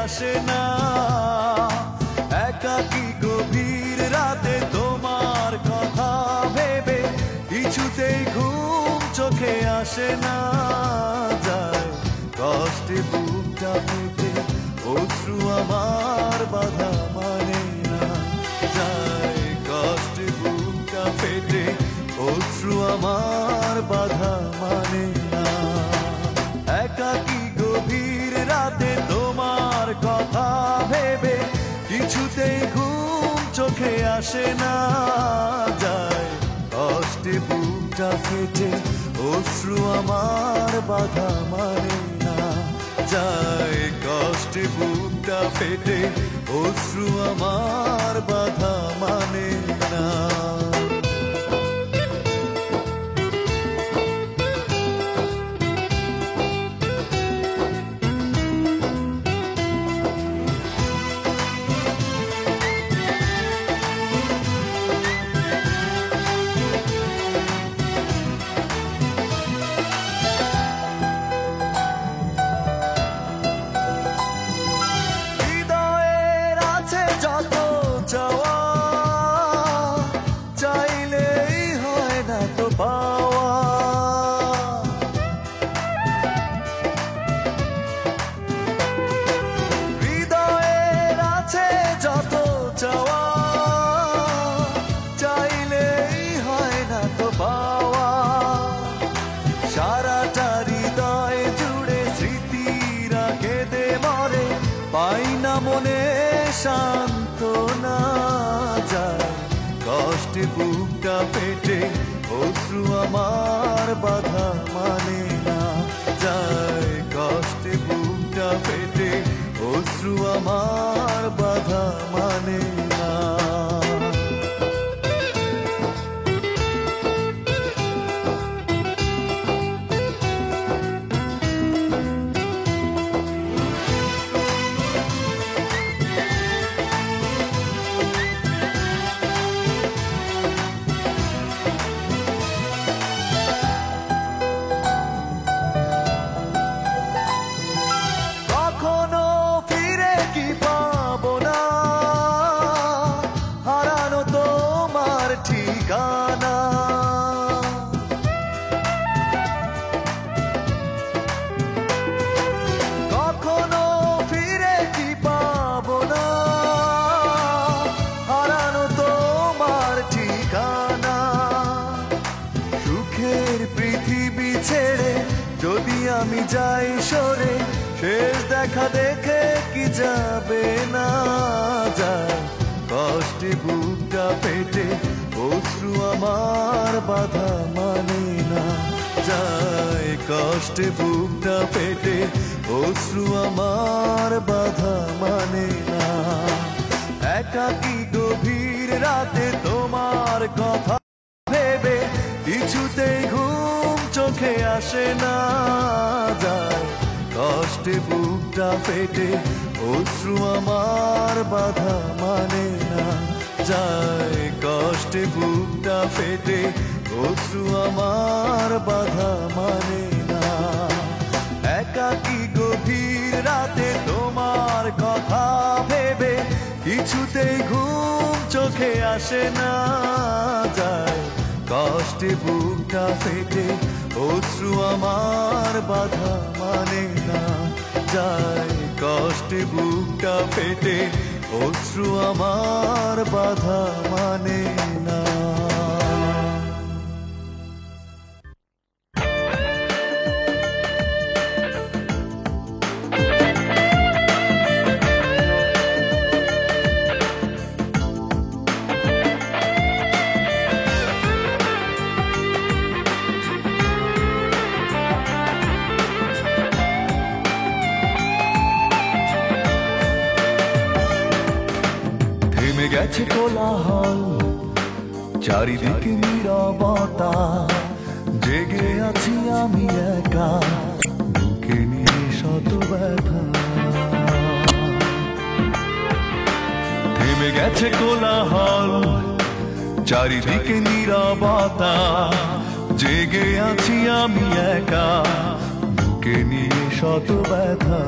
আসে না। একাকী গভীর রাতে তোমার কথা ভেবে কিছুতেই ঘুম চোখে আসে না। যায় কষ্টে বুকটা ফেটে অশ্রু আমার বাধা মানে না। যায় কষ্টে বুকটা ফেটে অশ্রু আমার বাধা মানে না। একাকী গভীর রাতে তোমার কথা ভেবে কিছুতেই ঘুম চোখে আসে না। যায় কষ্টে বুকটা ফেটে অশ্রু আমার বাধা মানে না। যায় কষ্টে বুকটা ফেটে অশ্রু আমার বাধা মানে না। সারাটা হৃদয় জুড়ে স্মৃতিরা কেঁদে মরে, পাই না মনে সান্ত্বনা। যায় কষ্টে বুকটা পেটে অশ্রু আমার বাধা মানে না। যায় কষ্টে বুকটা পেটে অশ্রু আমার বাধা মানে না। কখনো ফিরে কি পাবো না, হারানো তোমার ঠিকানা। সুখের পৃথিবী ছেড়ে যদি আমি যাই সরে, শেষ দেখা দেখে কি যাবে না। যায় কষ্টে বুকটা পেটে অশ্রু আমার বাধা মানে না। যায় কষ্টে বুকটা পেটে অশ্রু আমার বাধা মানে না। একাকী গভীর রাতে তোমার কথা ভেবে কিছুতেই ঘুম চোখে আসে না। যায় কষ্টে বুকটা পেটে অশ্রু আমার বাধা মানে না। যায় কষ্টে বুকটা ফেটে অশ্রু আমার বাধা মানে না। একাকী গভীর রাতে তোমার কথা ভেবে কিছুতেই ঘুম চোখে আসে না। যায় কষ্টে বুকটা ফেটে অশ্রু আমার বাধা মানে না। যায় কষ্টে বুকটা ফেটে অশ্রু আমার বাধা মানে না। থেমে গেছে কোলাহল, চারিদিকে নীরবতা, জেগে আছি আমি একা, বুকে নিয়ে শত ব্যথা। থেমে গেছে কোলাহল, চারিদিকে নীরবতা, জেগে আছি আমি একা, বুকে নিয়ে শত ব্যথা।